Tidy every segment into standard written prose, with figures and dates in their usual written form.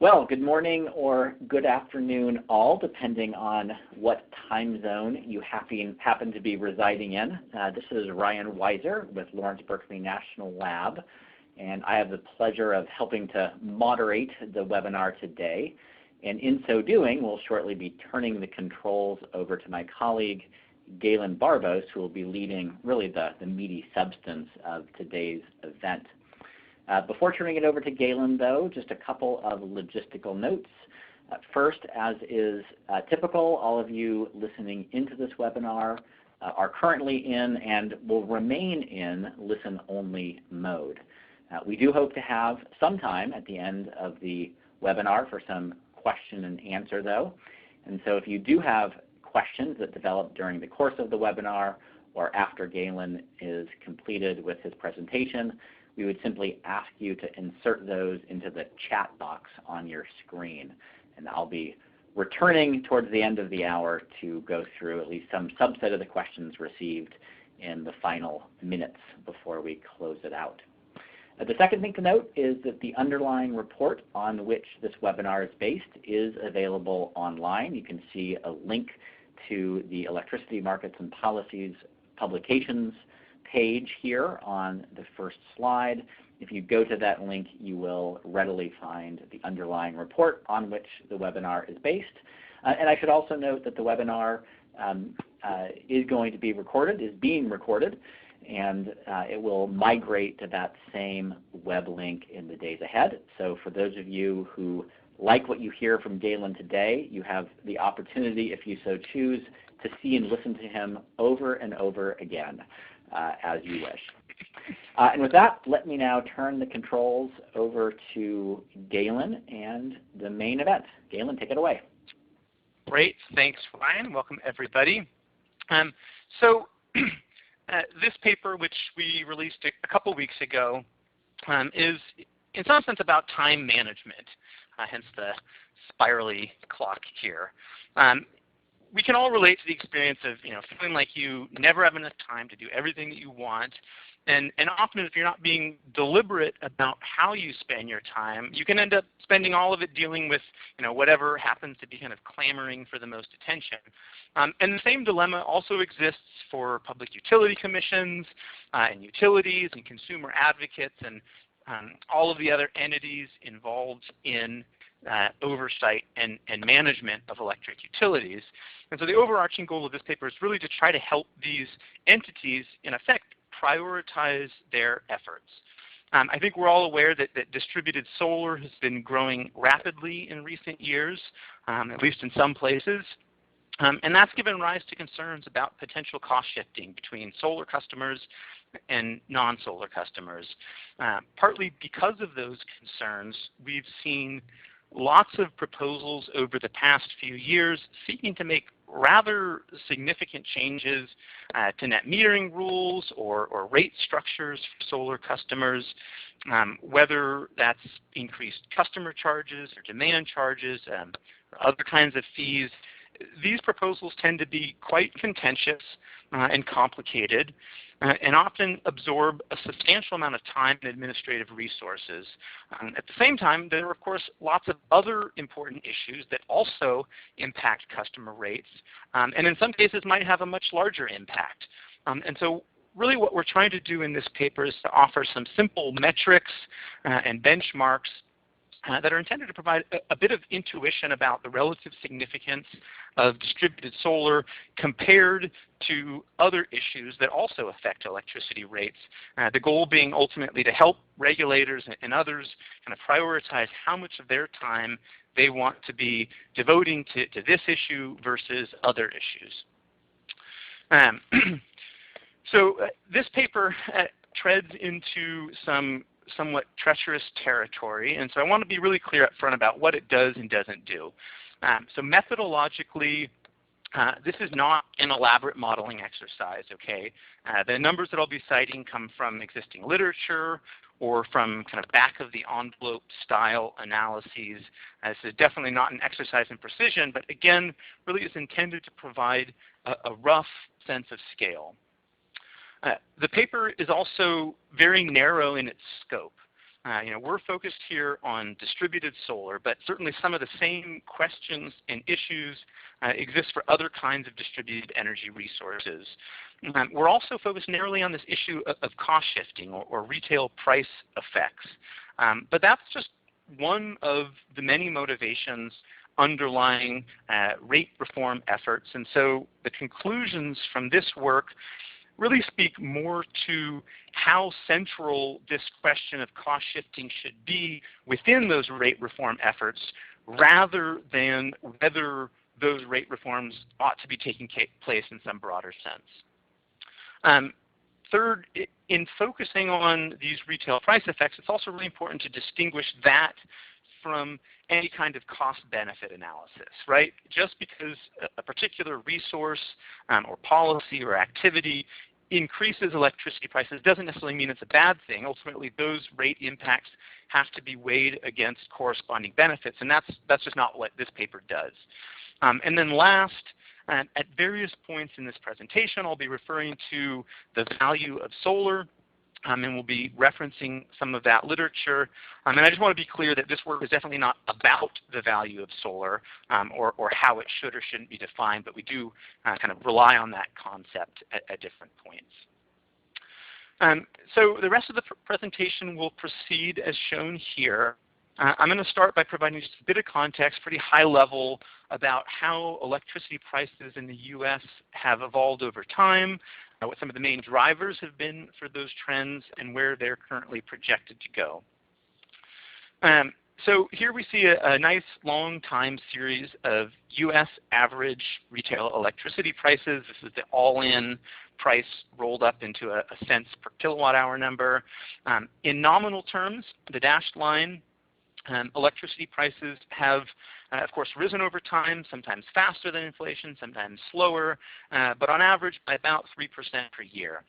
Well, good morning or good afternoon all, depending on what time zone you happen to be residing in. This is Ryan Weiser with Lawrence Berkeley National Lab, and I have the pleasure of helping to moderate the webinar today. And in so doing, we'll shortly be turning the controls over to my colleague, Galen Barbos, who will be leading really the meaty substance of today's event. Before turning it over to Galen, though, just a couple of logistical notes. First, as is typical, all of you listening into this webinar are currently in and will remain in listen-only mode. We do hope to have some time at the end of the webinar for some question and answer, though. And so if you do have questions that develop during the course of the webinar or after Galen is completed with his presentation, we would simply ask you to insert those into the chat box on your screen. And I'll be returning towards the end of the hour to go through at least some subset of the questions received in the final minutes before we close it out. The second thing to note is that the underlying report on which this webinar is based is available online. You can see a link to the Electricity Markets and Policies publications page here on the first slide. If you go to that link, you will readily find the underlying report on which the webinar is based. And I should also note that the webinar is being recorded, and it will migrate to that same web link in the days ahead. So for those of you who like what you hear from Galen today, you have the opportunity, if you so choose, to see and listen to him over and over again. As you wish. And with that, let me now turn the controls over to Galen and the main event. Galen, take it away. Great. Thanks, Ryan. Welcome, everybody. This paper, which we released a couple weeks ago, is in some sense about time management, hence the spirally clock here. We can all relate to the experience of feeling like you never have enough time to do everything that you want, and often if you're not being deliberate about how you spend your time, you can end up spending all of it dealing with whatever happens to be kind of clamoring for the most attention. And the same dilemma also exists for public utility commissions and utilities and consumer advocates and all of the other entities involved in oversight and management of electric utilities. And so the overarching goal of this paper is really to try to help these entities, in effect, prioritize their efforts. I think we're all aware that distributed solar has been growing rapidly in recent years, at least in some places. And that's given rise to concerns about potential cost shifting between solar customers and non-solar customers. Partly because of those concerns, we've seen lots of proposals over the past few years seeking to make rather significant changes to net metering rules or rate structures for solar customers, whether that's increased customer charges or demand charges or other kinds of fees. These proposals tend to be quite contentious and complicated and often absorb a substantial amount of time and administrative resources. At the same time, there are, of course, lots of other important issues that also impact customer rates and in some cases might have a much larger impact. And so really what we're trying to do in this paper is to offer some simple metrics and benchmarks that are intended to provide a bit of intuition about the relative significance of distributed solar compared to other issues that also affect electricity rates. The goal being ultimately to help regulators and others kind of prioritize how much of their time they want to be devoting to this issue versus other issues. This paper treads into some somewhat treacherous territory, and so I want to be really clear up front about what it does and doesn't do. So methodologically, this is not an elaborate modeling exercise, okay? The numbers that I'll be citing come from existing literature or from kind of back of the envelope style analyses. This is definitely not an exercise in precision, but again, really is intended to provide a rough sense of scale. The paper is also very narrow in its scope. We're focused here on distributed solar, but certainly some of the same questions and issues exist for other kinds of distributed energy resources. We're also focused narrowly on this issue of cost shifting or retail price effects. But that's just one of the many motivations underlying rate reform efforts. And so the conclusions from this work really speak more to how central this question of cost shifting should be within those rate reform efforts, rather than whether those rate reforms ought to be taking place in some broader sense. Third, in focusing on these retail price effects, it's also really important to distinguish that from any kind of cost-benefit analysis, right? Just because a particular resource or policy or activity increases electricity prices doesn't necessarily mean it's a bad thing. Ultimately, those rate impacts have to be weighed against corresponding benefits, and that's just not what this paper does. And then last, at various points in this presentation, I'll be referring to the value of solar, and we'll be referencing some of that literature. And I just want to be clear that this work is definitely not about the value of solar or how it should or shouldn't be defined, but we do kind of rely on that concept at different points. So the rest of the presentation will proceed as shown here. I'm going to start by providing just a bit of context, pretty high level, about how electricity prices in the US have evolved over time, what some of the main drivers have been for those trends, and where they're currently projected to go. So here we see a nice long time series of US average retail electricity prices. This is the all-in price rolled up into a cents per kilowatt hour number. In nominal terms, the dashed line, electricity prices have, of course, risen over time, sometimes faster than inflation, sometimes slower, but on average by about 3% per year.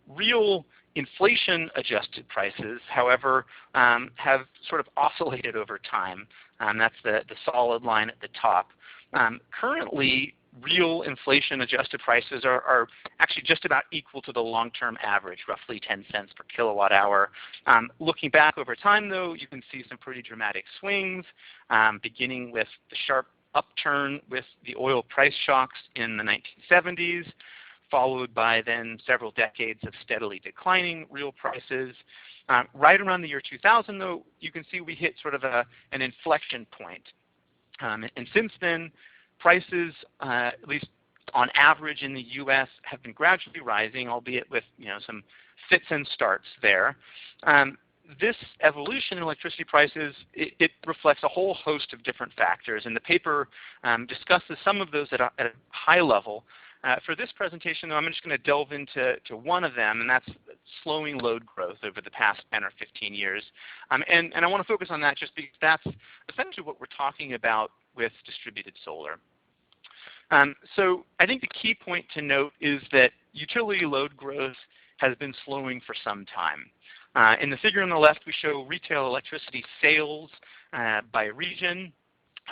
Real inflation-adjusted prices, however, have sort of oscillated over time. That's the solid line at the top. Currently, real inflation-adjusted prices are actually just about equal to the long-term average, roughly 10 cents per kilowatt hour. Looking back over time, though, you can see some pretty dramatic swings, beginning with the sharp upturn with the oil price shocks in the 1970s, followed by then several decades of steadily declining real prices. Right around the year 2000, though, you can see we hit sort of an inflection point. And since then, prices, at least on average in the U.S., have been gradually rising, albeit with some fits and starts there. This evolution in electricity prices, it reflects a whole host of different factors, and the paper discusses some of those at a high level. For this presentation, though, I'm just going to delve into one of them, and that's slowing load growth over the past 10 or 15 years. And I want to focus on that just because that's essentially what we're talking about with distributed solar. So I think the key point to note is that utility load growth has been slowing for some time. In the figure on the left, we show retail electricity sales by region.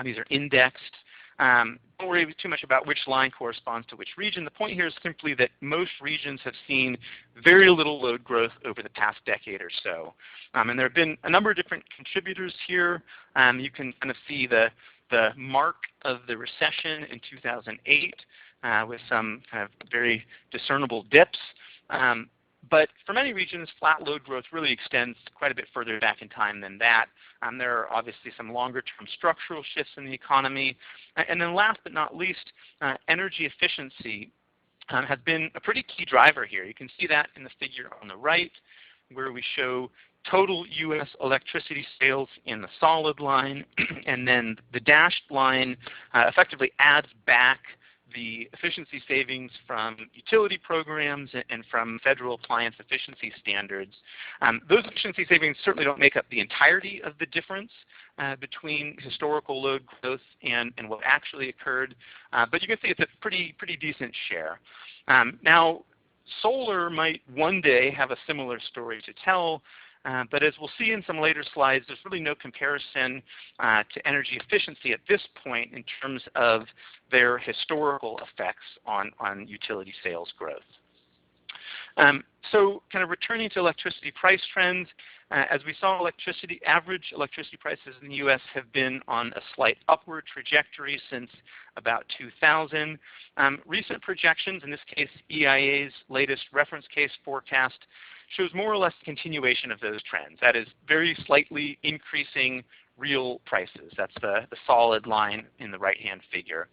These are indexed. Don't worry too much about which line corresponds to which region. The point here is simply that most regions have seen very little load growth over the past decade or so. And there have been a number of different contributors here. You can kind of see the mark of the recession in 2008 with some kind of very discernible dips. But for many regions, flat load growth really extends quite a bit further back in time than that. There are obviously some longer-term structural shifts in the economy. And then last but not least, energy efficiency has been a pretty key driver here. You can see that in the figure on the right, where we show total U.S. electricity sales in the solid line, and then the dashed line effectively adds back the efficiency savings from utility programs and from federal appliance efficiency standards. Those efficiency savings certainly don't make up the entirety of the difference between historical load growth and what actually occurred, but you can see it's a pretty decent share. Now, solar might one day have a similar story to tell, but as we'll see in some later slides, there's really no comparison to energy efficiency at this point in terms of their historical effects on utility sales growth. So kind of returning to electricity price trends, As we saw, average electricity prices in the U.S. have been on a slight upward trajectory since about 2000. Recent projections, in this case EIA's latest reference case forecast, shows more or less continuation of those trends. That is, very slightly increasing real prices. That's the solid line in the right-hand figure.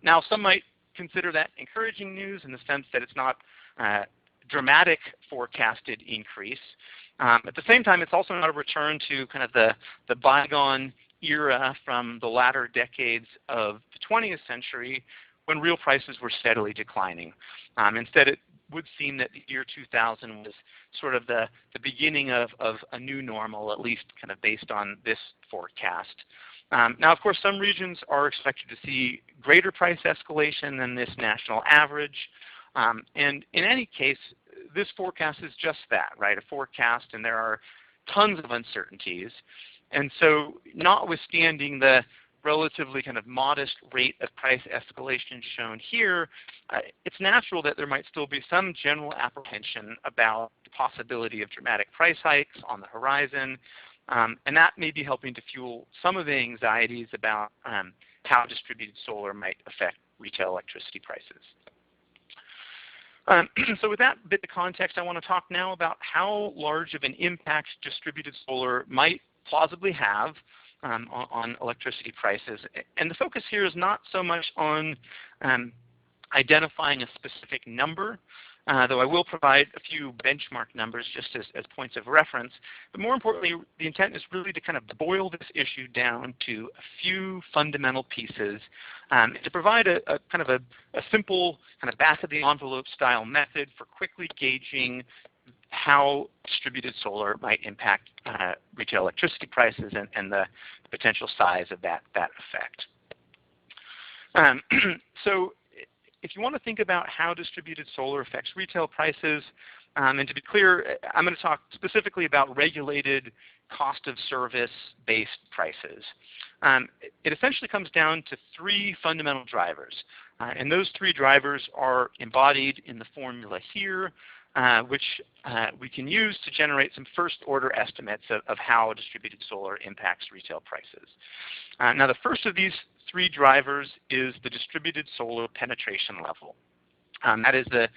Now, some might consider that encouraging news in the sense that it's not dramatic forecasted increase. At the same time, it's also not a return to kind of the bygone era from the latter decades of the 20th century when real prices were steadily declining. Instead, it would seem that the year 2000 was sort of the beginning of a new normal, at least kind of based on this forecast. Now, of course, some regions are expected to see greater price escalation than this national average. And in any case, this forecast is just that, right? A forecast, and there are tons of uncertainties. And so notwithstanding the relatively kind of modest rate of price escalation shown here, it's natural that there might still be some general apprehension about the possibility of dramatic price hikes on the horizon. And that may be helping to fuel some of the anxieties about how distributed solar might affect retail electricity prices. So with that bit of context, I want to talk now about how large of an impact distributed solar might plausibly have on electricity prices. And the focus here is not so much on identifying a specific number, though I will provide a few benchmark numbers just as points of reference. But more importantly, the intent is really to kind of boil this issue down to a few fundamental pieces to provide a kind of a simple kind of back-of-the-envelope style method for quickly gauging how distributed solar might impact retail electricity prices and the potential size of that effect. So if you want to think about how distributed solar affects retail prices, and to be clear, I'm going to talk specifically about regulated cost of service-based prices. It essentially comes down to three fundamental drivers. And those three drivers are embodied in the formula here, which we can use to generate some first-order estimates of how distributed solar impacts retail prices. Now, the first of these three drivers is the distributed solar penetration level. That is the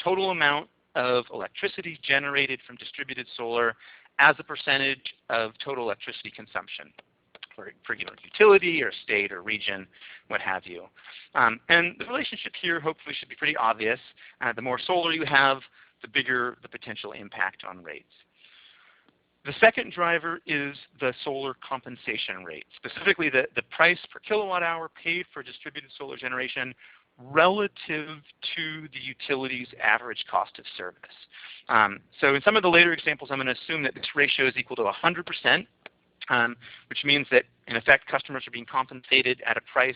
total amount of electricity generated from distributed solar as a percentage of total electricity consumption for a given utility or state or region, what have you. And the relationship here hopefully should be pretty obvious. The more solar you have, the bigger the potential impact on rates. The second driver is the solar compensation rate, specifically the price per kilowatt hour paid for distributed solar generation relative to the utility's average cost of service. So in some of the later examples, I'm going to assume that this ratio is equal to 100%, which means that, in effect, customers are being compensated at a price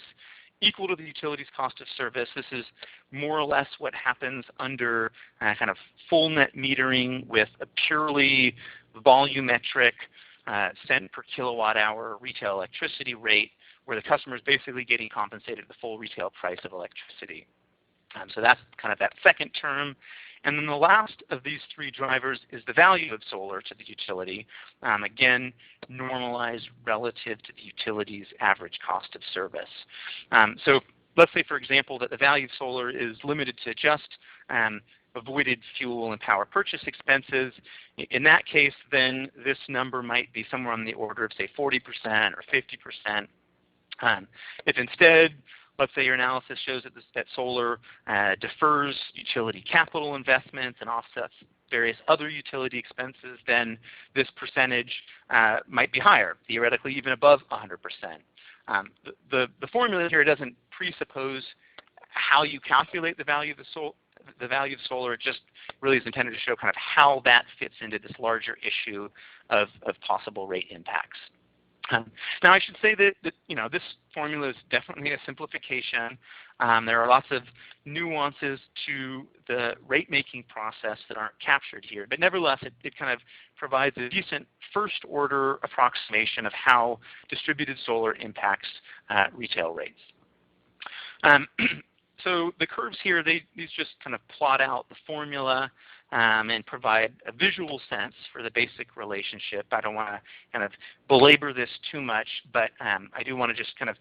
equal to the utility's cost of service. This is more or less what happens under kind of full net metering with a purely volumetric cent per kilowatt hour retail electricity rate, where the customer is basically getting compensated the full retail price of electricity. So that's kind of that second term. And then the last of these three drivers is the value of solar to the utility, again, normalized relative to the utility's average cost of service. So let's say, for example, that the value of solar is limited to just avoided fuel and power purchase expenses. In that case, then this number might be somewhere on the order of, say, 40% or 50%. If instead, let's say your analysis shows that solar defers utility capital investments and offsets various other utility expenses, then this percentage might be higher, theoretically even above 100%. The formula here doesn't presuppose how you calculate the value of solar. It just really is intended to show kind of how that fits into this larger issue of possible rate impacts. Now, I should say that this formula is definitely a simplification. There are lots of nuances to the rate-making process that aren't captured here, but nevertheless, it kind of provides a decent first-order approximation of how distributed solar impacts retail rates. So the curves here, these just kind of plot out the formula. and provide a visual sense for the basic relationship. I don't want to kind of belabor this too much, but I do want to just kind of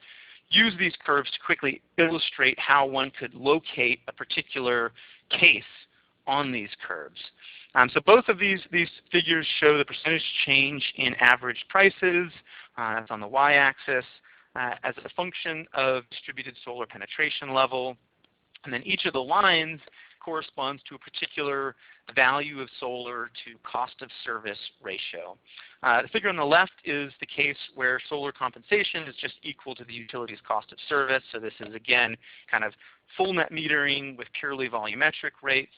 use these curves to quickly illustrate how one could locate a particular case on these curves. So both of these figures show the percentage change in average prices, that's on the y-axis, as a function of distributed solar penetration level. And then each of the lines corresponds to a particular value of solar to cost of service ratio. The figure on the left is the case where solar compensation is just equal to the utility's cost of service. So this is, again, kind of full net metering with purely volumetric rates.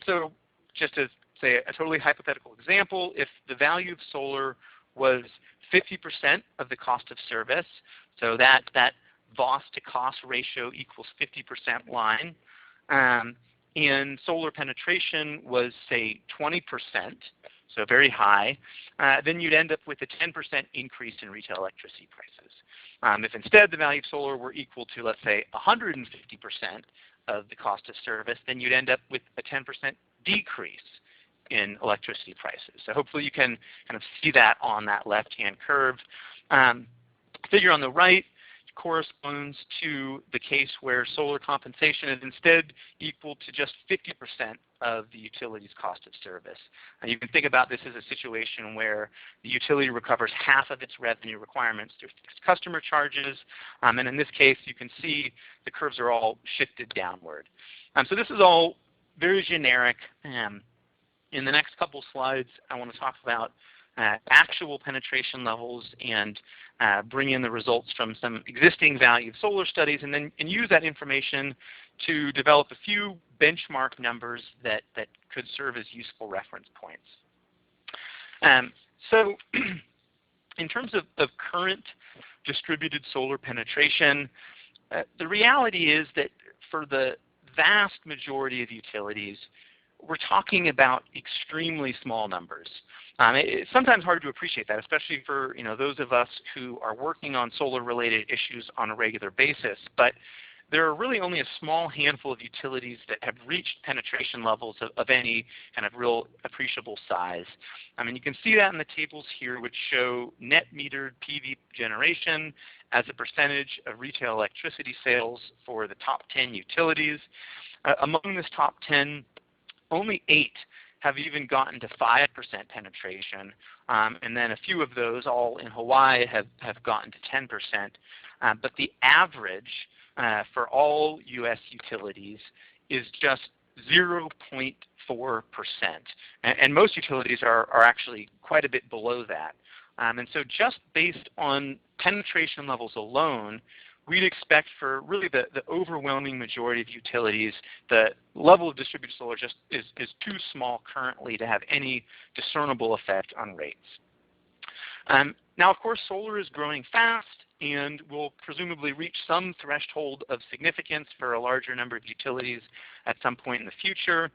So just to say a totally hypothetical example, if the value of solar was 50% of the cost of service, so that VOS to cost ratio equals 50% line, and solar penetration was, say, 20%, so very high, then you'd end up with a 10% increase in retail electricity prices. If instead the value of solar were equal to, let's say, 150% of the cost of service, then you'd end up with a 10% decrease in electricity prices. So hopefully you can kind of see that on that left-hand curve. Figure on the right corresponds to the case where solar compensation is instead equal to just 50% of the utility's cost of service. And you can think about this as a situation where the utility recovers half of its revenue requirements through fixed customer charges. And in this case, you can see the curves are all shifted downward. So this is all very generic. In the next couple slides, I want to talk about actual penetration levels and bring in the results from some existing value of solar studies, and use that information to develop a few benchmark numbers that could serve as useful reference points. So in terms of current distributed solar penetration, the reality is that for the vast majority of utilities, we're talking about extremely small numbers. It's sometimes hard to appreciate that, especially for those of us who are working on solar-related issues on a regular basis. But there are really only a small handful of utilities that have reached penetration levels of any kind of real appreciable size. You can see that in the tables here, which show net metered PV generation as a percentage of retail electricity sales for the top 10 utilities. Among this top 10, only 8 have even gotten to 5% penetration, and then a few of those, all in Hawaii, have gotten to 10%. But the average for all U.S. utilities is just 0.4%. And most utilities are actually quite a bit below that. And so just based on penetration levels alone, we'd expect for really the overwhelming majority of utilities, the level of distributed solar just is too small currently to have any discernible effect on rates. Now, of course, solar is growing fast and will presumably reach some threshold of significance for a larger number of utilities at some point in the future.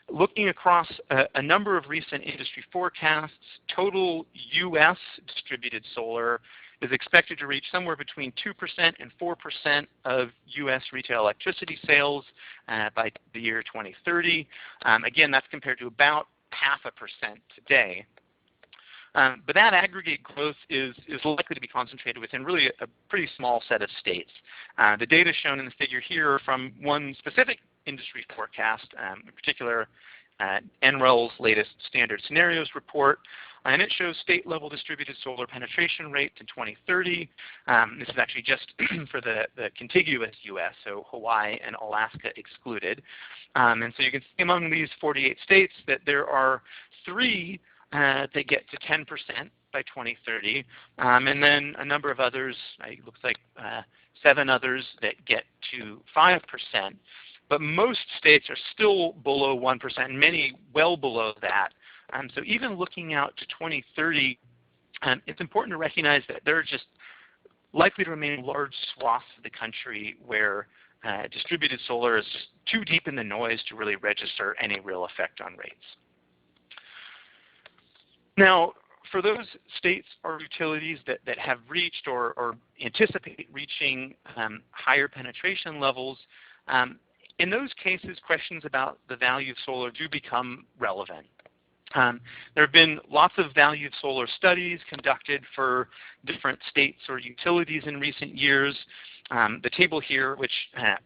Looking across a number of recent industry forecasts, total U.S. distributed solar is expected to reach somewhere between 2% and 4% of U.S. retail electricity sales by the year 2030. Again, that's compared to about 0.5% today. But that aggregate growth is likely to be concentrated within really a pretty small set of states. The data shown in the figure here are from one specific industry forecast, in particular NREL's latest Standard Scenarios report, and it shows state-level distributed solar penetration rates in 2030. This is actually just for the contiguous U.S., so Hawaii and Alaska excluded. And so you can see among these 48 states that there are 3 that get to 10% by 2030, and then a number of others, it looks like 7 others that get to 5%. But most states are still below 1%, and many well below that. So even looking out to 2030, it's important to recognize that there are just likely to remain large swaths of the country where distributed solar is just too deep in the noise to really register any real effect on rates. Now, for those states or utilities that have reached or anticipate reaching higher penetration levels, in those cases, questions about the value of solar do become relevant. There have been lots of value of solar studies conducted for different states or utilities in recent years. The table here, which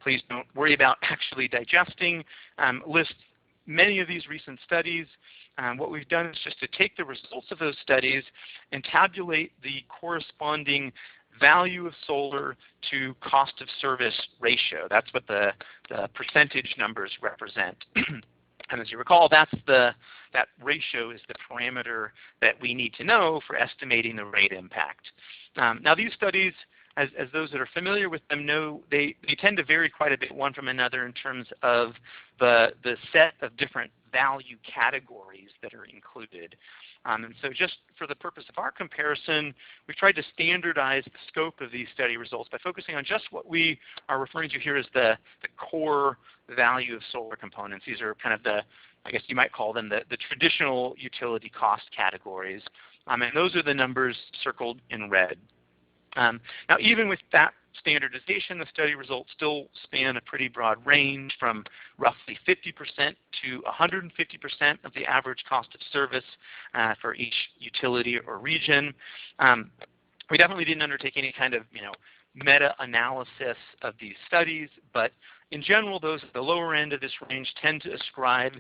please don't worry about actually digesting, lists many of these recent studies. What we've done is just to take the results of those studies and tabulate the corresponding value of solar to cost of service ratio. That's what the percentage numbers represent. And as you recall, that ratio is the parameter that we need to know for estimating the rate impact. Now these studies, as those that are familiar with them know, they tend to vary quite a bit one from another in terms of the set of different value categories that are included. And so just for the purpose of our comparison, we tried to standardize the scope of these study results by focusing on just what we are referring to here as the core value of solar components. These are kind of I guess you might call them the traditional utility cost categories. And those are the numbers circled in red. Now even with that standardization, the study results still span a pretty broad range from roughly 50% to 150% of the average cost of service for each utility or region. We definitely didn't undertake any kind of meta-analysis of these studies, but in general, those at the lower end of this range tend to ascribe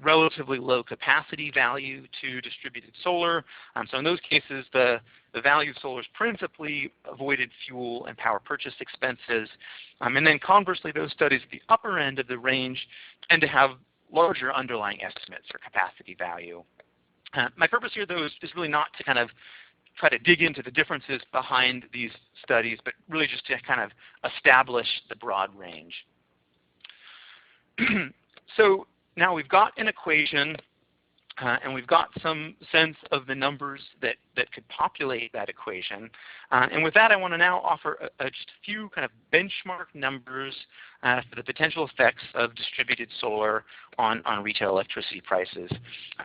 relatively low capacity value to distributed solar. So in those cases, the value of solar is principally avoided fuel and power purchase expenses. And then conversely, those studies at the upper end of the range tend to have larger underlying estimates for capacity value. My purpose here, though, is really not to kind of try to dig into the differences behind these studies, but really just to kind of establish the broad range. So now we've got an equation and we've got some sense of the numbers that could populate that equation. And with that, I want to now offer just a few kind of benchmark numbers for the potential effects of distributed solar on retail electricity prices.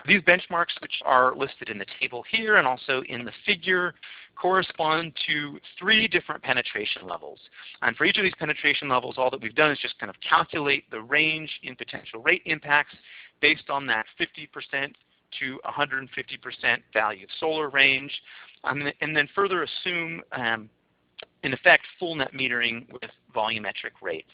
These benchmarks, which are listed in the table here and also in the figure, correspond to 3 different penetration levels. And for each of these penetration levels, all that we've done is just kind of calculate the range in potential rate impacts based on that 50% to 150% value of solar range, and then further assume, in effect, full net metering with volumetric rates.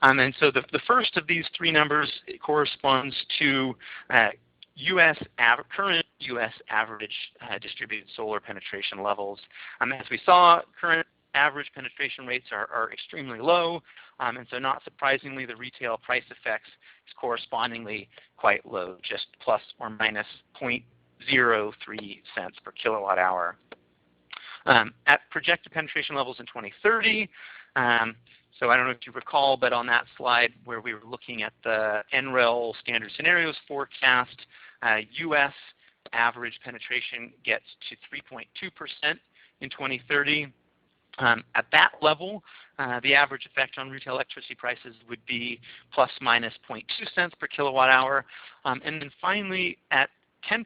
And so the first of these 3 numbers corresponds to current U.S. average distributed solar penetration levels. As we saw, current average penetration rates are extremely low, and so not surprisingly, the retail price effects is correspondingly quite low, just plus or minus 0.03 cents per kilowatt hour. At projected penetration levels in 2030, so I don't know if you recall, but on that slide where we were looking at the NREL standard scenarios forecast, U.S. average penetration gets to 3.2% in 2030. At that level, the average effect on retail electricity prices would be plus minus 0.2 cents per kilowatt hour. And then finally, at 10%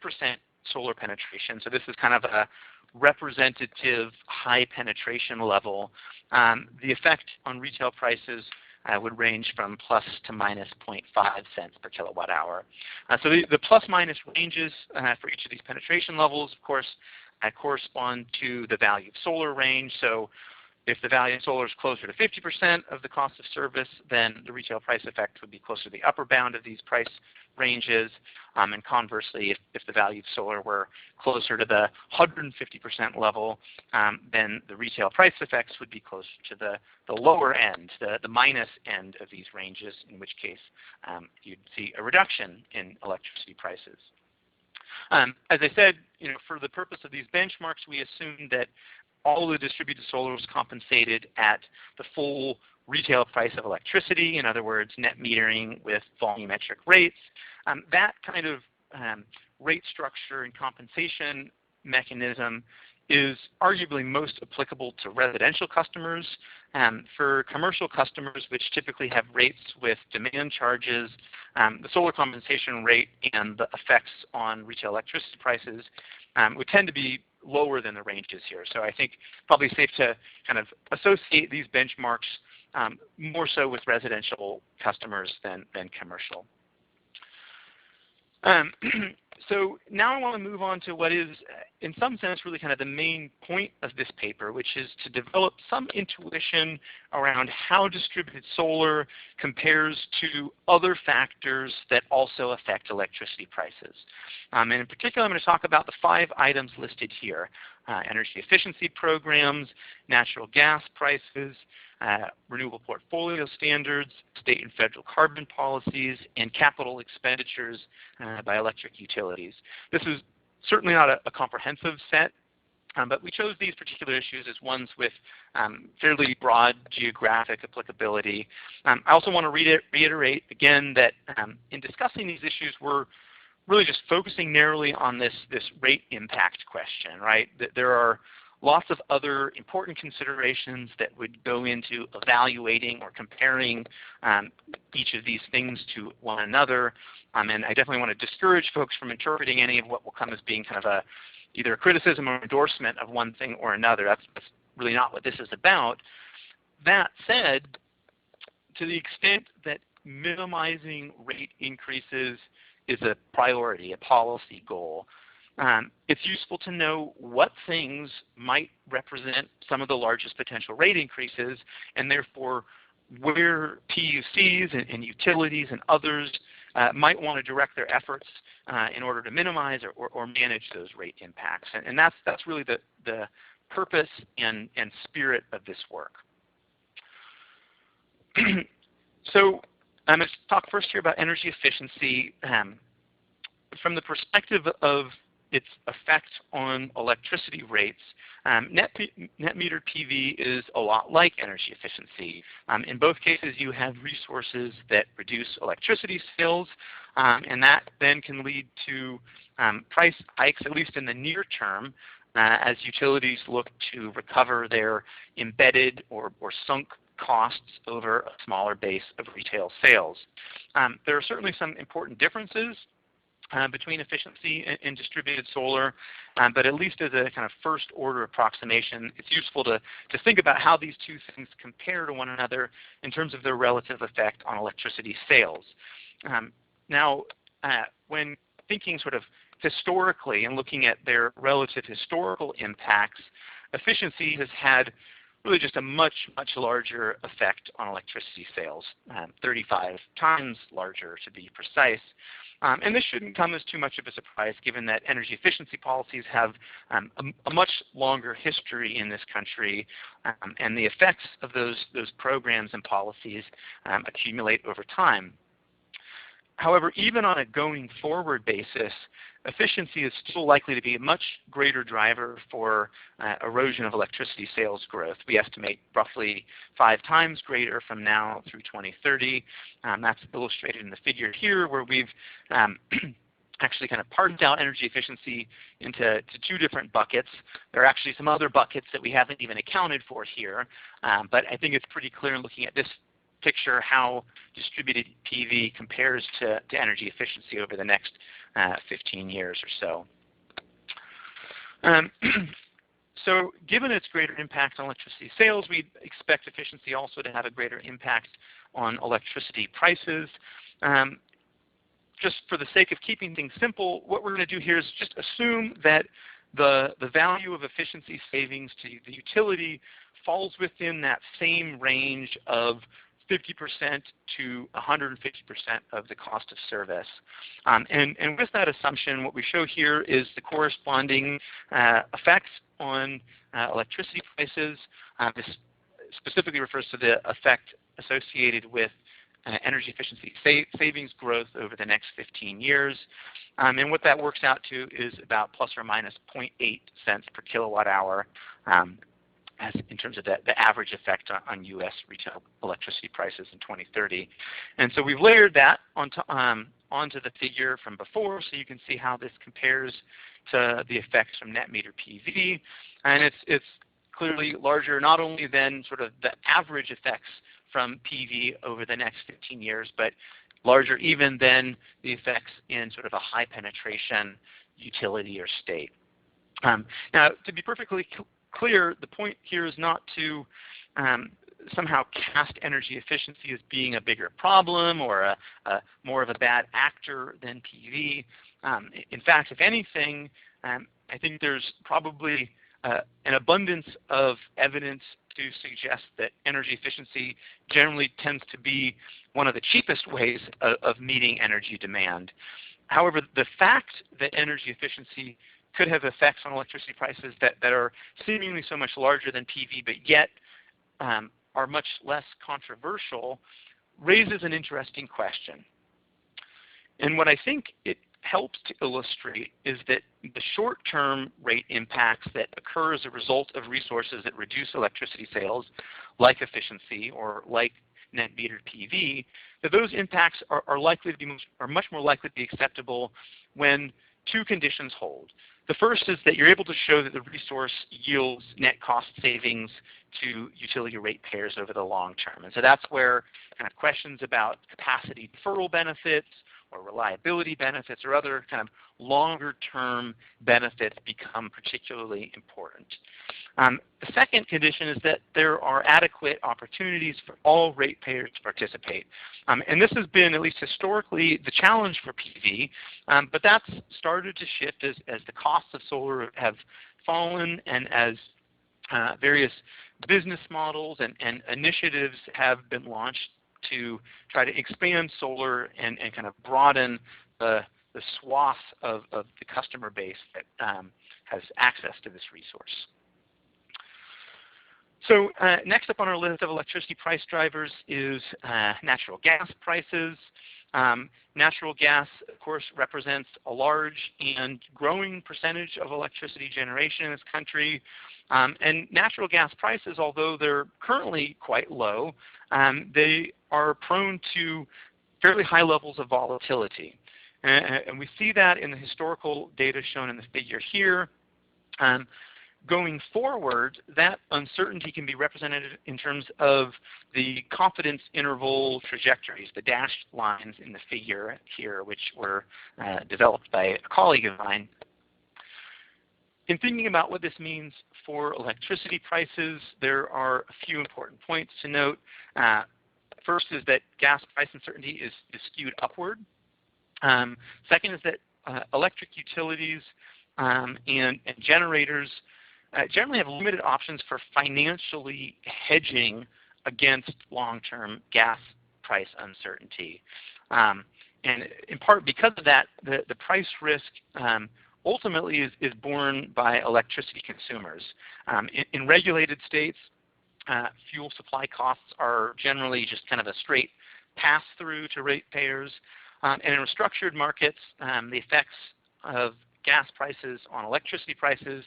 solar penetration, so this is kind of a representative high penetration level, the effect on retail prices would range from plus to minus 0.5 cents per kilowatt hour. So the plus minus ranges for each of these penetration levels, of course, correspond to the value of solar range. So if the value of solar is closer to 50% of the cost of service, then the retail price effect would be closer to the upper bound of these price ranges. And conversely, if the value of solar were closer to the 150% level, then the retail price effects would be closer to the lower end, the minus end of these ranges, in which case you'd see a reduction in electricity prices. As I said, for the purpose of these benchmarks, we assumed that all of the distributed solar was compensated at the full retail price of electricity, in other words, net metering with volumetric rates. That kind of rate structure and compensation mechanism is arguably most applicable to residential customers. For commercial customers, which typically have rates with demand charges, the solar compensation rate and the effects on retail electricity prices would tend to be lower than the ranges here. So I think probably safe to kind of associate these benchmarks more so with residential customers than commercial. So now I want to move on to what is, in some sense, really kind of the main point of this paper, which is to develop some intuition around how distributed solar compares to other factors that also affect electricity prices. And in particular, I'm going to talk about the 5 items listed here: energy efficiency programs, natural gas prices, renewable portfolio standards, state and federal carbon policies, and capital expenditures by electric utilities. This is certainly not a comprehensive set, but we chose these particular issues as ones with fairly broad geographic applicability. I also want to reiterate again that in discussing these issues, we're really just focusing narrowly on this rate impact question, right? That there are lots of other important considerations that would go into evaluating or comparing each of these things to one another. And I definitely want to discourage folks from interpreting any of what will come as being kind of either a criticism or endorsement of one thing or another. That's really not what this is about. That said, to the extent that minimizing rate increases is a priority, a policy goal, it's useful to know what things might represent some of the largest potential rate increases, and therefore where PUCs and utilities and others might want to direct their efforts in order to minimize or manage those rate impacts. And that's really the purpose and spirit of this work. So I'm going to talk first here about energy efficiency from the perspective of its effect on electricity rates. Net meter PV is a lot like energy efficiency. In both cases, you have resources that reduce electricity sales, and that then can lead to price hikes, at least in the near term, as utilities look to recover their embedded or sunk costs over a smaller base of retail sales. There are certainly some important differences between efficiency and distributed solar, but at least as a kind of first order approximation, it's useful to think about how these two things compare to one another in terms of their relative effect on electricity sales. Now, when thinking sort of historically and looking at their relative historical impacts, efficiency has had really just a much larger effect on electricity sales, 35 times larger to be precise. And this shouldn't come as too much of a surprise, given that energy efficiency policies have a much longer history in this country, and the effects of those programs and policies accumulate over time. However, even on a going forward basis, efficiency is still likely to be a much greater driver for erosion of electricity sales growth. We estimate roughly 5 times greater from now through 2030. That's illustrated in the figure here, where we've actually kind of parsed out energy efficiency into 2 different buckets. There are actually some other buckets that we haven't even accounted for here, but I think it's pretty clear in looking at this picture how distributed PV compares to energy efficiency over the next 15 years or so. So given its greater impact on electricity sales, we expect efficiency also to have a greater impact on electricity prices. Just for the sake of keeping things simple, what we're going to do here is just assume that the value of efficiency savings to the utility falls within that same range of 50% to 150% of the cost of service. And with that assumption, what we show here is the corresponding effects on electricity prices. This specifically refers to the effect associated with energy efficiency savings growth over the next 15 years. And what that works out to is about plus or minus 0.8 cents per kilowatt hour as in terms of the average effect on U.S. retail electricity prices in 2030. And so we've layered that onto the figure from before, so you can see how this compares to the effects from net meter PV. And it's clearly larger not only than sort of the average effects from PV over the next 15 years, but larger even than the effects in sort of a high penetration utility or state. Now, to be perfectly clear, the point here is not to somehow cast energy efficiency as being a bigger problem or a more of a bad actor than PV. In fact, if anything, I think there's probably an abundance of evidence to suggest that energy efficiency generally tends to be one of the cheapest ways of meeting energy demand. However, the fact that energy efficiency could have effects on electricity prices that are seemingly so much larger than PV, but yet are much less controversial, raises an interesting question. And what I think it helps to illustrate is that the short-term rate impacts that occur as a result of resources that reduce electricity sales, like efficiency or like net metered PV, that those impacts are much more likely to be acceptable when two conditions hold. The first is that you're able to show that the resource yields net cost savings to utility ratepayers over the long term. And so that's where kind of questions about capacity deferral benefits or reliability benefits or other kind of longer-term benefits become particularly important. The second condition is that there are adequate opportunities for all ratepayers to participate. And this has been, at least historically, the challenge for PV, but that's started to shift as the costs of solar have fallen and as various business models and initiatives have been launched to try to expand solar and kind of broaden the swath of the customer base that has access to this resource. So next up on our list of electricity price drivers is natural gas prices. Natural gas, of course, represents a large and growing percentage of electricity generation in this country. And natural gas prices, although they're currently quite low, they are prone to fairly high levels of volatility. And we see that in the historical data shown in the figure here. Going forward, that uncertainty can be represented in terms of the confidence interval trajectories, the dashed lines in the figure here, which were developed by a colleague of mine. In thinking about what this means for electricity prices, there are a few important points to note. First is that gas price uncertainty is skewed upward. Second is that electric utilities and generators generally have limited options for financially hedging against long-term gas price uncertainty. And in part because of that, the price risk ultimately is borne by electricity consumers. In regulated states, fuel supply costs are generally just kind of a straight pass-through to ratepayers. And in restructured markets, the effects of gas prices on electricity prices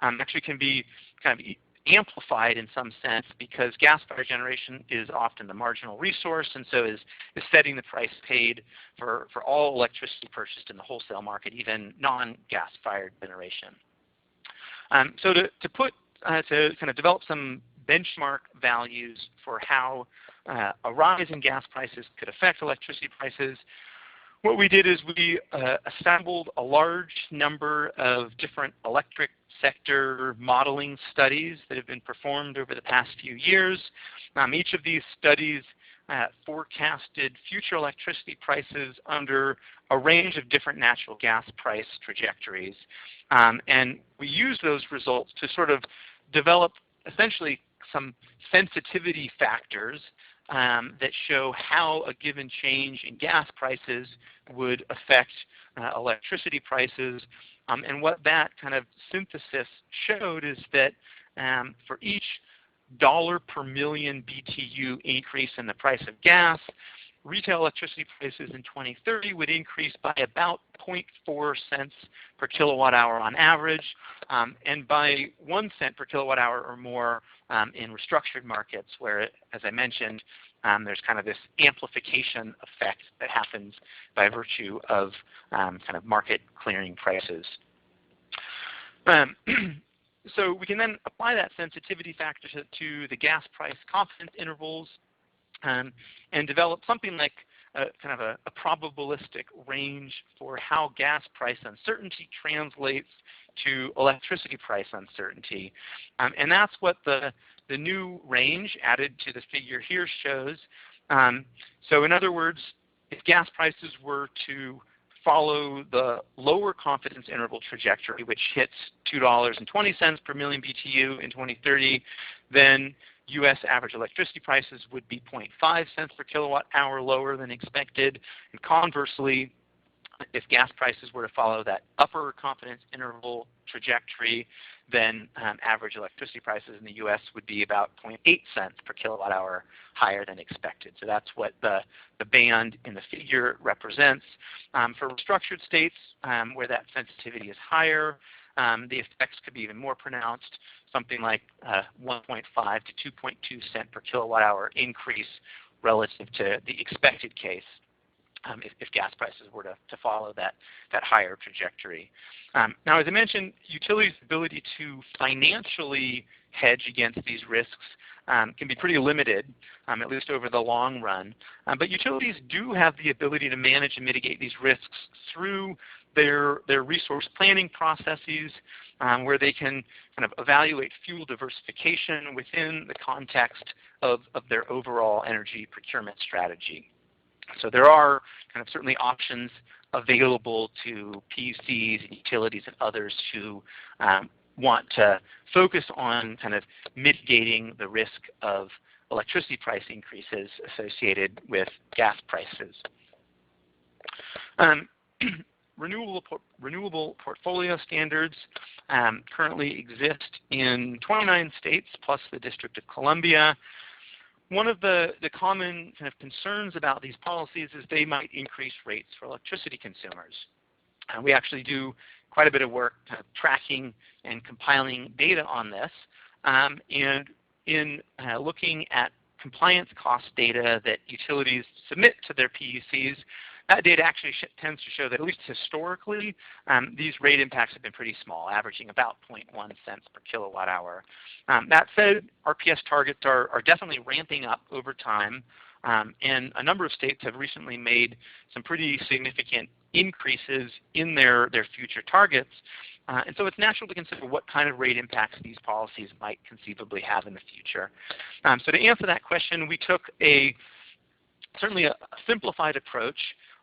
actually can be kind of amplified in some sense because gas-fired generation is often the marginal resource and so is setting the price paid for all electricity purchased in the wholesale market, even non-gas-fired generation. So to kind of develop some benchmark values for how a rise in gas prices could affect electricity prices, what we did is we assembled a large number of different electric sector modeling studies that have been performed over the past few years. Each of these studies forecasted future electricity prices under a range of different natural gas price trajectories. And we used those results to sort of develop essentially some sensitivity factors that show how a given change in gas prices would affect electricity prices. And what that kind of synthesis showed is that for each dollar per million BTU increase in the price of gas, retail electricity prices in 2030 would increase by about 0.4 cents per kilowatt hour on average, and by 1 cent per kilowatt hour or more in restructured markets where, as I mentioned, there's kind of this amplification effect that happens by virtue of kind of market clearing prices. So we can then apply that sensitivity factor to the gas price confidence intervals and develop something like kind of a probabilistic range for how gas price uncertainty translates to electricity price uncertainty. And that's what the new range added to the figure here shows. So in other words, if gas prices were to follow the lower confidence interval trajectory, which hits $2.20 per million BTU in 2030, then U.S. average electricity prices would be 0.5 cents per kilowatt hour lower than expected. And conversely, if gas prices were to follow that upper confidence interval trajectory, then average electricity prices in the U.S. would be about 0.8 cents per kilowatt hour higher than expected. So that's what the band in the figure represents. For restructured states where that sensitivity is higher, the effects could be even more pronounced, something like 1.5 to 2.2 cent per kilowatt hour increase relative to the expected case. If gas prices were to follow that higher trajectory. Now, as I mentioned, utilities' ability to financially hedge against these risks can be pretty limited, at least over the long run. But utilities do have the ability to manage and mitigate these risks through their resource planning processes, where they can kind of evaluate fuel diversification within the context of their overall energy procurement strategy. So there are kind of certainly options available to PUCs and utilities and others who want to focus on kind of mitigating the risk of electricity price increases associated with gas prices. Renewable portfolio standards currently exist in 29 states plus the District of Columbia. One of the common kind of concerns about these policies is they might increase rates for electricity consumers. We actually do quite a bit of work kind of tracking and compiling data on this. And in looking at compliance cost data that utilities submit to their PUCs, that data actually tends to show that, at least historically, these rate impacts have been pretty small, averaging about 0.1 cents per kilowatt hour. That said, RPS targets are definitely ramping up over time, and a number of states have recently made some pretty significant increases in their future targets. And so it's natural to consider what kind of rate impacts these policies might conceivably have in the future. So to answer that question, we took certainly a simplified approach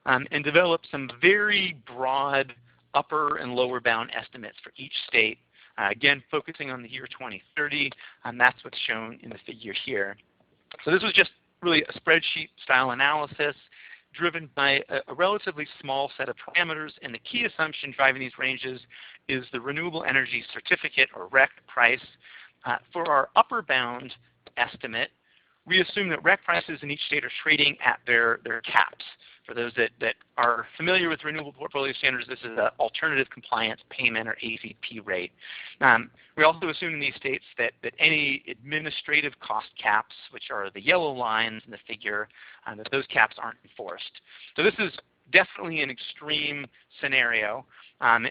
and developed some very broad upper and lower bound estimates for each state, again focusing on the year 2030, and that's what's shown in the figure here. So this was just really a spreadsheet style analysis driven by a relatively small set of parameters, and the key assumption driving these ranges is the renewable energy certificate, or REC, price. For our upper bound estimate, we assume that REC prices in each state are trading at their caps. For those that are familiar with renewable portfolio standards, this is an alternative compliance payment, or ACP rate. We also assume in these states that any administrative cost caps, which are the yellow lines in the figure, that those caps aren't enforced. So this is definitely an extreme scenario, and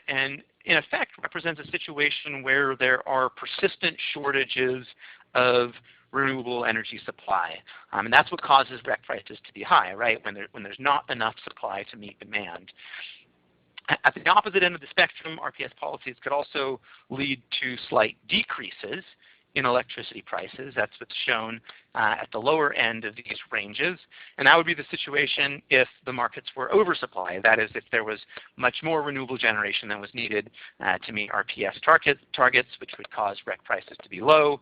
in effect represents a situation where there are persistent shortages of renewable energy supply. And that's what causes REC prices to be high, right? When there's not enough supply to meet demand. At the opposite end of the spectrum, RPS policies could also lead to slight decreases in electricity prices. That's what's shown at the lower end of these ranges. And that would be the situation if the markets were oversupplied. That is, if there was much more renewable generation than was needed to meet RPS targets, which would cause REC prices to be low.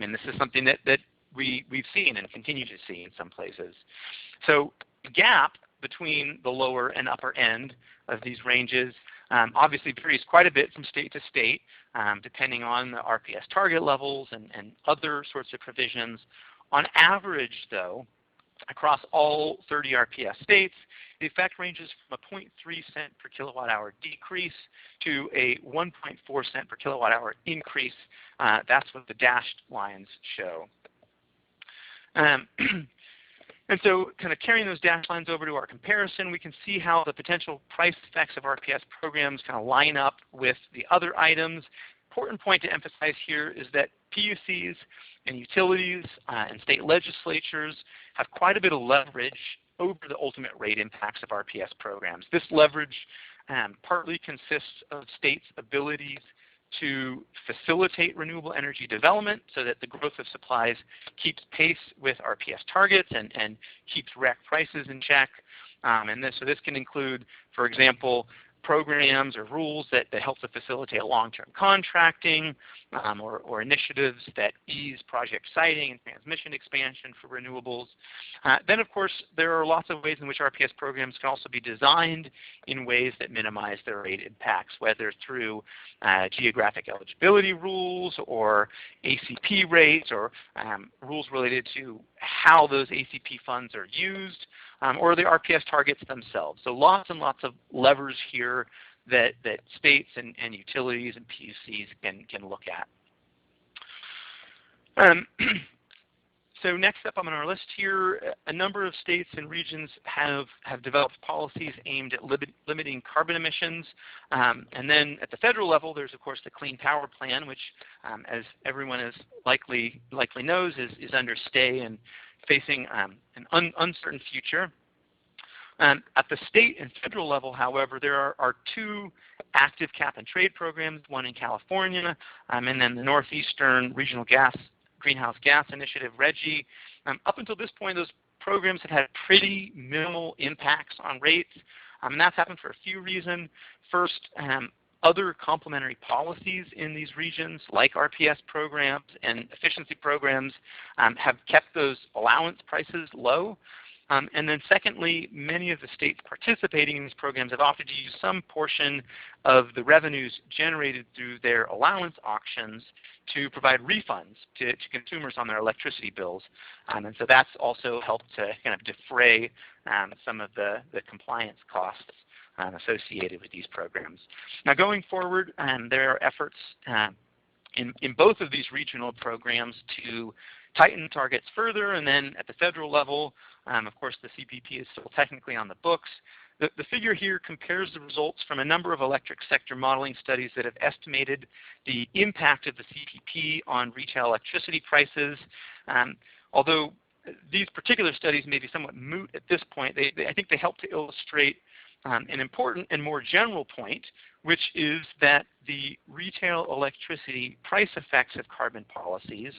And this is something that we've seen and continue to see in some places. So the gap between the lower and upper end of these ranges obviously varies quite a bit from state to state, depending on the RPS target levels and other sorts of provisions. On average, though, across all 30 RPS states, the effect ranges from a 0.3 cent per kilowatt hour decrease to a 1.4 cent per kilowatt hour increase. That's what the dashed lines show. And so kind of carrying those dashed lines over to our comparison, we can see how the potential price effects of RPS programs kind of line up with the other items. Important point to emphasize here is that PUCs and utilities and state legislatures have quite a bit of leverage over the ultimate rate impacts of RPS programs. This leverage partly consists of states' abilities to facilitate renewable energy development so that the growth of supplies keeps pace with RPS targets and keeps REC prices in check. So this can include, for example, programs or rules that help to facilitate long-term contracting or initiatives that ease project siting and transmission expansion for renewables. Then, of course, there are lots of ways in which RPS programs can also be designed in ways that minimize their rate impacts, whether through geographic eligibility rules or ACP rates or rules related to how those ACP funds are used, or the RPS targets themselves. So lots and lots of levers here that states and utilities and PUCs can look at. So next up on our list here, a number of states and regions have developed policies aimed at limiting carbon emissions. And then at the federal level, there's of course the Clean Power Plan, which as everyone is likely knows is under stay and facing an uncertain future. At the state and federal level, however, there are two active cap and trade programs, one in California and then the Northeastern Regional Greenhouse Gas Initiative, RGGI. Up until this point, those programs have had pretty minimal impacts on rates, and that's happened for a few reasons. First, other complementary policies in these regions, like RPS programs and efficiency programs, have kept those allowance prices low. And then secondly, many of the states participating in these programs have opted to use some portion of the revenues generated through their allowance auctions to provide refunds to consumers on their electricity bills. And so that's also helped to kind of defray some of the compliance costs associated with these programs. Now going forward, there are efforts in both of these regional programs to tighten targets further, and then at the federal level, of course the CPP is still technically on the books. The figure here compares the results from a number of electric sector modeling studies that have estimated the impact of the CPP on retail electricity prices. Although these particular studies may be somewhat moot at this point, I think they help to illustrate an important and more general point, which is that the retail electricity price effects of carbon policies,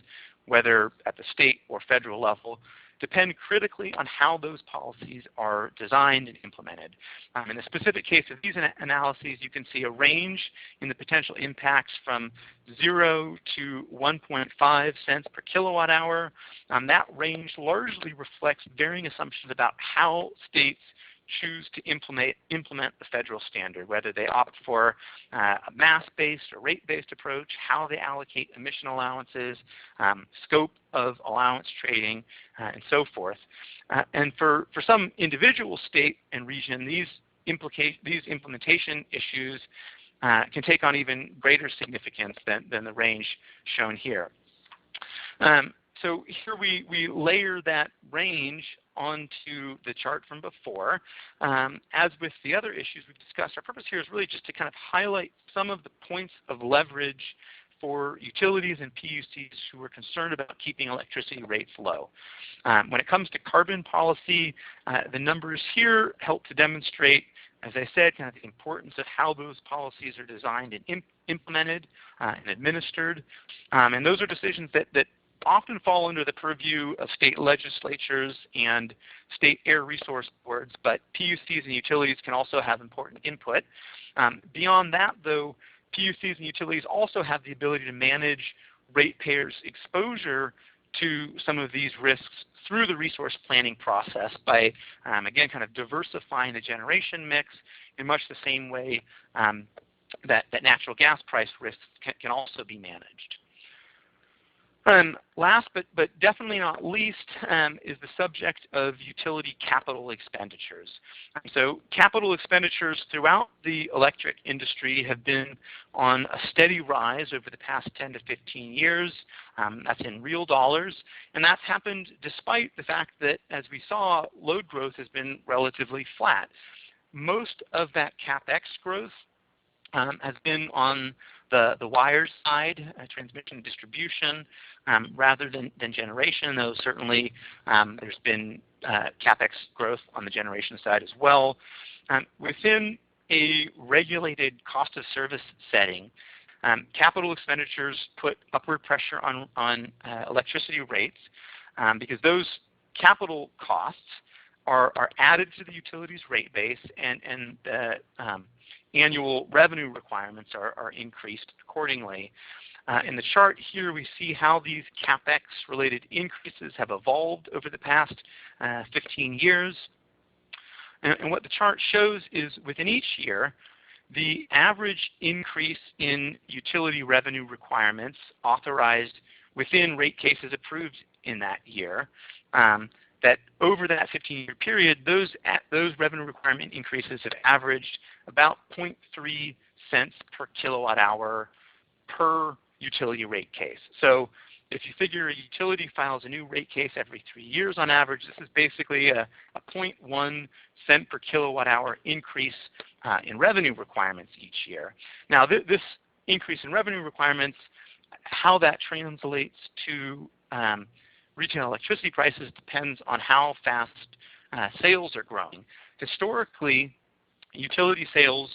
whether at the state or federal level, depend critically on how those policies are designed and implemented. In the specific case of these analyses, you can see a range in the potential impacts from 0 to 1.5 cents per kilowatt hour. That range largely reflects varying assumptions about how states choose to implement the federal standard, whether they opt for a mass-based or rate-based approach, how they allocate emission allowances, scope of allowance trading, and so forth. And for some individual state and region, these implementation issues can take on even greater significance than the range shown here. So here we layer that range onto the chart from before. As with the other issues we've discussed, our purpose here is really just to kind of highlight some of the points of leverage for utilities and PUCs who are concerned about keeping electricity rates low. When it comes to carbon policy, the numbers here help to demonstrate, as I said, kind of the importance of how those policies are designed and implemented and administered. And those are decisions that often fall under the purview of state legislatures and state air resource boards, but PUCs and utilities can also have important input. Beyond that, though, PUCs and utilities also have the ability to manage ratepayers' exposure to some of these risks through the resource planning process by, again, kind of diversifying the generation mix in much the same way that natural gas price risks can also be managed. Last but definitely not least is the subject of utility capital expenditures. So capital expenditures throughout the electric industry have been on a steady rise over the past 10 to 15 years. That's in real dollars. And that's happened despite the fact that, as we saw, load growth has been relatively flat. Most of that Capex growth has been on the wires side, transmission and distribution, rather than generation, though certainly there's been Capex growth on the generation side as well. Within a regulated cost of service setting, capital expenditures put upward pressure on electricity rates because those capital costs are added to the utility's rate base, and the annual revenue requirements are increased accordingly. In the chart here, we see how these Capex-related increases have evolved over the past 15 years. And what the chart shows is within each year, the average increase in utility revenue requirements authorized within rate cases approved in that year, that over that 15-year period, those revenue requirement increases have averaged about 0.3 cents per kilowatt hour per utility rate case. So if you figure a utility files a new rate case every 3 years on average, this is basically a 0.1 cent per kilowatt hour increase in revenue requirements each year. Now this increase in revenue requirements, how that translates to retail electricity prices depends on how fast sales are growing. Historically, utility sales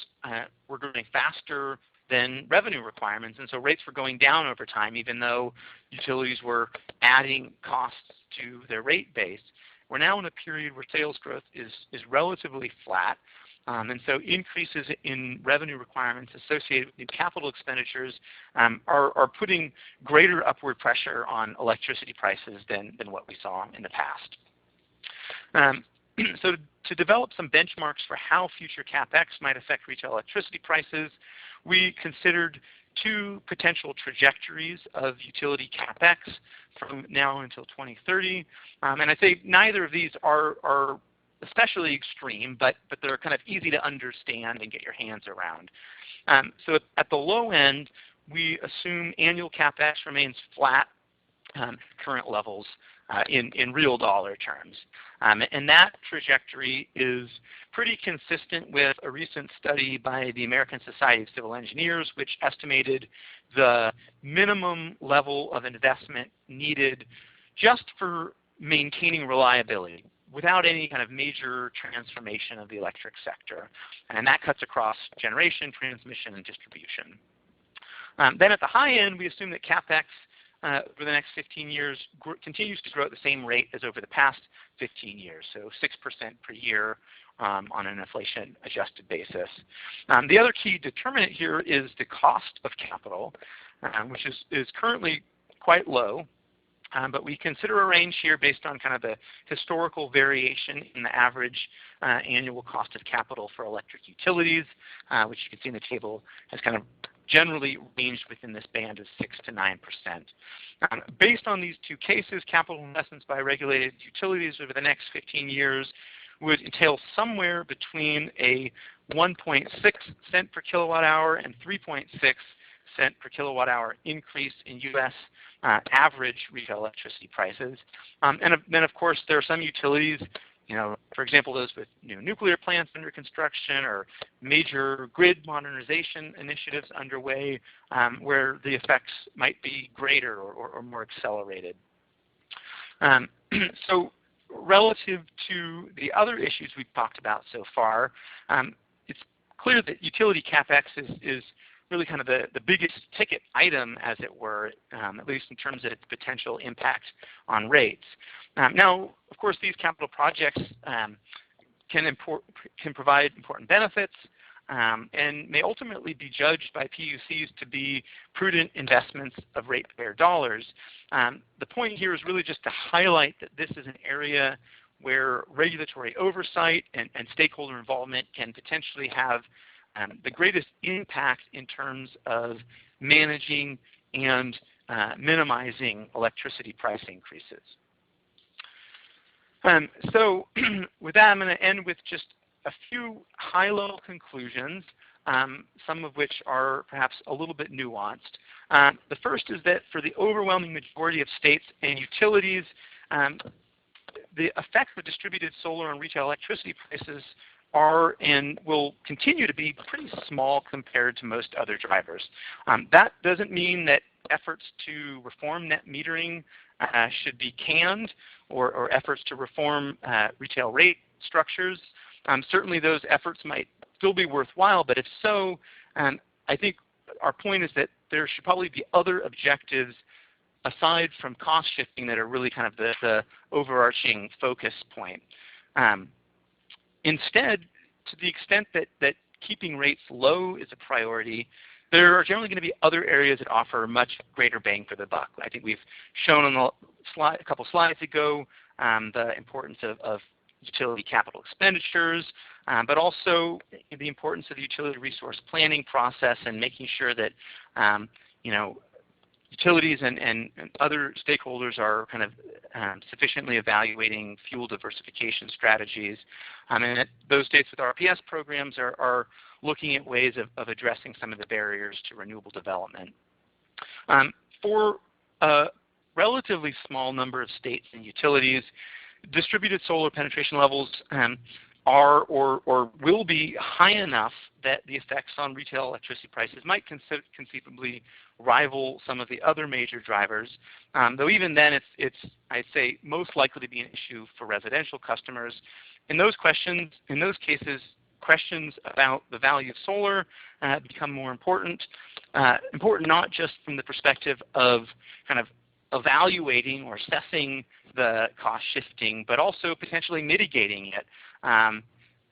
were growing faster than revenue requirements, and so rates were going down over time even though utilities were adding costs to their rate base. We're now in a period where sales growth is relatively flat, and so increases in revenue requirements associated with new capital expenditures are putting greater upward pressure on electricity prices than what we saw in the past. So to develop some benchmarks for how future Capex might affect retail electricity prices, we considered two potential trajectories of utility Capex from now until 2030. And I'd say neither of these are especially extreme, but they're kind of easy to understand and get your hands around. So at the low end, we assume annual Capex remains flat current levels in real dollar terms. And that trajectory is pretty consistent with a recent study by the American Society of Civil Engineers, which estimated the minimum level of investment needed just for maintaining reliability without any kind of major transformation of the electric sector. And that cuts across generation, transmission, and distribution. Then at the high end, we assume that Capex over the next 15 years continues to grow at the same rate as over the past 15 years, so 6% per year on an inflation-adjusted basis. The other key determinant here is the cost of capital, which is currently quite low, but we consider a range here based on kind of the historical variation in the average annual cost of capital for electric utilities, which you can see in the table has kind of generally ranged within this band of 6 to 9%. Based on these two cases, capital investments by regulated utilities over the next 15 years would entail somewhere between a 1.6 cent per kilowatt hour and 3.6 cent per kilowatt hour increase in U.S. Average retail electricity prices. And then, of course, there are some utilities, for example, those with nuclear plants under construction or major grid modernization initiatives underway, where the effects might be greater or more accelerated. So relative to the other issues we've talked about so far, it's clear that utility Capex is really kind of the biggest ticket item, as it were, at least in terms of its potential impact on rates. Now, of course, these capital projects can provide important benefits and may ultimately be judged by PUCs to be prudent investments of ratepayer dollars. The point here is really just to highlight that this is an area where regulatory oversight and stakeholder involvement can potentially have the greatest impact in terms of managing and minimizing electricity price increases. So with that, I'm going to end with just a few high-level conclusions, some of which are perhaps a little bit nuanced. The first is that for the overwhelming majority of states and utilities, the effect of distributed solar on retail electricity prices are and will continue to be pretty small compared to most other drivers. That doesn't mean that efforts to reform net metering should be canned, or efforts to reform retail rate structures. Certainly those efforts might still be worthwhile, but if so, I think our point is that there should probably be other objectives aside from cost shifting that are really kind of the overarching focus point. Instead, to the extent that keeping rates low is a priority, there are generally going to be other areas that offer much greater bang for the buck. I think we've shown on the slide, a couple slides ago, the importance of utility capital expenditures, but also the importance of the utility resource planning process and making sure that utilities and other stakeholders are kind of sufficiently evaluating fuel diversification strategies. And that those states with RPS programs are looking at ways of addressing some of the barriers to renewable development. For a relatively small number of states and utilities, distributed solar penetration levels are or will be high enough that the effects on retail electricity prices might conceivably rival some of the other major drivers. Though even then, it's I'd say most likely to be an issue for residential customers. In those cases, questions about the value of solar become more important. Important not just from the perspective of kind of evaluating or assessing the cost shifting, but also potentially mitigating it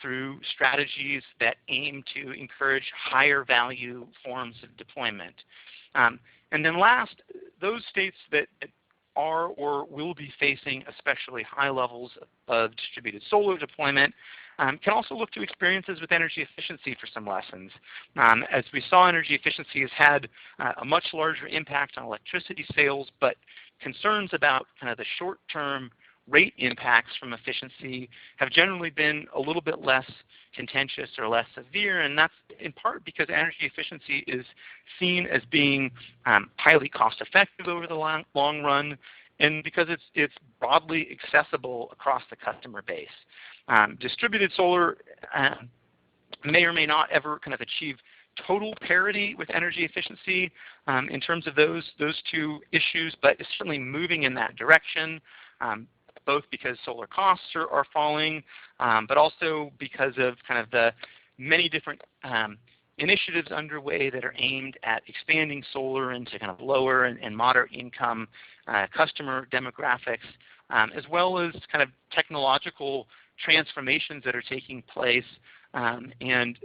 through strategies that aim to encourage higher value forms of deployment. And then last, those states that are or will be facing especially high levels of distributed solar deployment can also look to experiences with energy efficiency for some lessons. As we saw, energy efficiency has had a much larger impact on electricity sales, but concerns about kind of the short-term rate impacts from efficiency have generally been a little bit less contentious or less severe, and that's in part because energy efficiency is seen as being highly cost-effective over the long run, and because it's broadly accessible across the customer base. Distributed solar may or may not ever kind of achieve total parity with energy efficiency in terms of those two issues, but it's certainly moving in that direction, both because solar costs are falling, but also because of kind of the many different initiatives underway that are aimed at expanding solar into kind of lower and moderate income customer demographics, as well as kind of technological transformations that are taking place and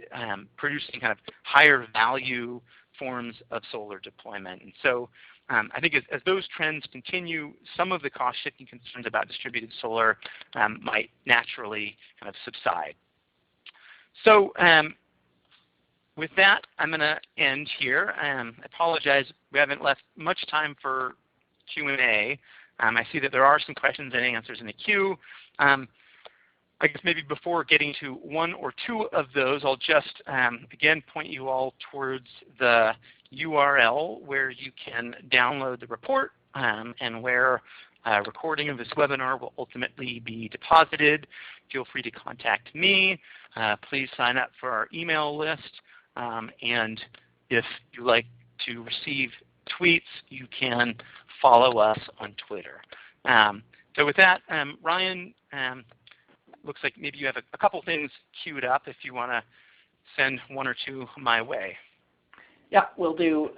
producing kind of higher value forms of solar deployment. And so I think as those trends continue, some of the cost shifting concerns about distributed solar might naturally kind of subside. So with that, I'm going to end here. I apologize, we haven't left much time for Q&A. I see that there are some questions and answers in the queue. I guess maybe before getting to one or two of those, I'll just again point you all towards the URL where you can download the report and where a recording of this webinar will ultimately be deposited. Feel free to contact me. Please sign up for our email list. And if you like to receive tweets, you can follow us on Twitter. So with that, Ryan, looks like maybe you have a couple things queued up if you want to send one or two my way. Yeah, we'll do.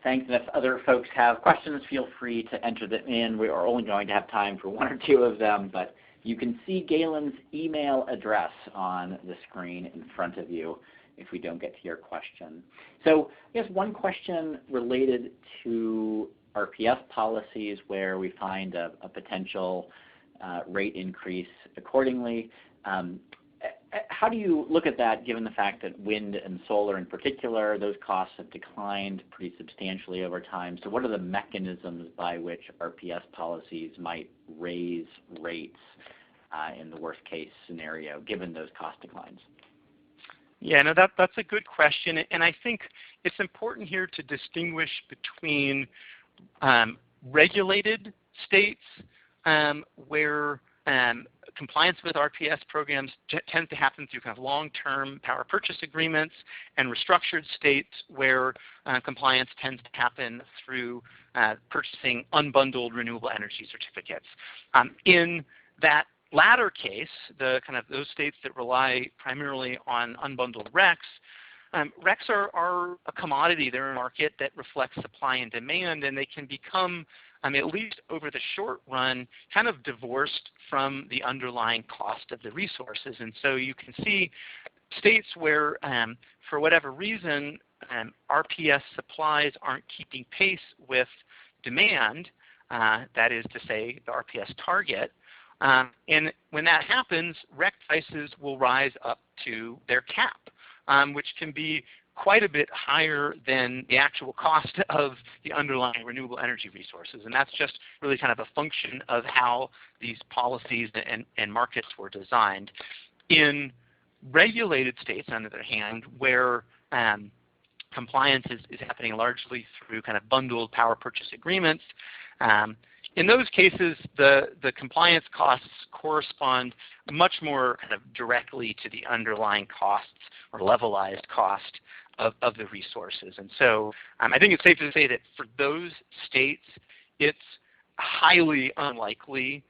Thanks. And if other folks have questions, feel free to enter them in. We are only going to have time for one or two of them, but you can see Galen's email address on the screen in front of you if we don't get to your question. So I guess one question related to RPS policies where we find a potential rate increase accordingly. How do you look at that given the fact that wind and solar in particular, those costs have declined pretty substantially over time? So what are the mechanisms by which RPS policies might raise rates in the worst case scenario given those cost declines? Yeah, no, that's a good question. And I think it's important here to distinguish between regulated states where compliance with RPS programs tends to happen through kind of long-term power purchase agreements and restructured states where compliance tends to happen through purchasing unbundled renewable energy certificates. In that latter case, those states that rely primarily on unbundled RECs, RECs are a commodity. They're a market that reflects supply and demand, and they can become, at least over the short run, kind of divorced from the underlying cost of the resources. And so you can see states where, for whatever reason, RPS supplies aren't keeping pace with demand, that is to say the RPS target. And when that happens, REC prices will rise up to their cap, which can be quite a bit higher than the actual cost of the underlying renewable energy resources. And that's just really kind of a function of how these policies and markets were designed. In regulated states, on the other hand, where compliance is happening largely through kind of bundled power purchase agreements, in those cases, the compliance costs correspond much more kind of directly to the underlying costs or levelized cost of the resources. And so I think it's safe to say that for those states, it's highly unlikely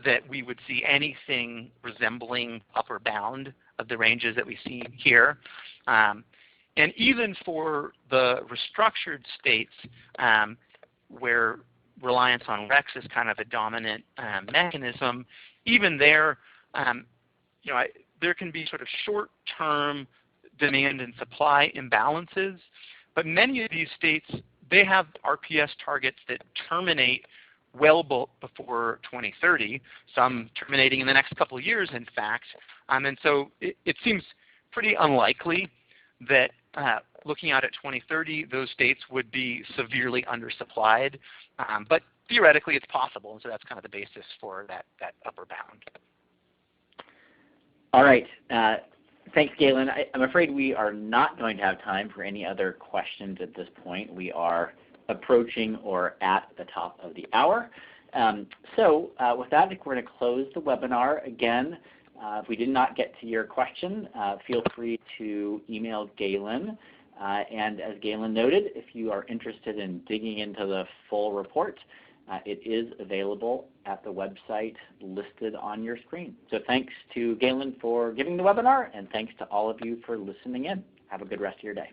that we would see anything resembling upper bound of the ranges that we see here. And even for the restructured states where reliance on RECs is kind of a dominant mechanism, even there, there can be sort of short-term demand and supply imbalances, but many of these states, they have RPS targets that terminate well before 2030, some terminating in the next couple of years, in fact. And so it seems pretty unlikely that looking out at 2030, those states would be severely undersupplied. But theoretically, it's possible, and so that's kind of the basis for that upper bound. All right. Thanks, Galen. I'm afraid we are not going to have time for any other questions at this point. We are approaching or at the top of the hour. So with that, I think we're going to close the webinar. Again, if we did not get to your question, feel free to email Galen. And as Galen noted, if you are interested in digging into the full report, it is available at the website listed on your screen. So thanks to Galen for giving the webinar, and thanks to all of you for listening in. Have a good rest of your day.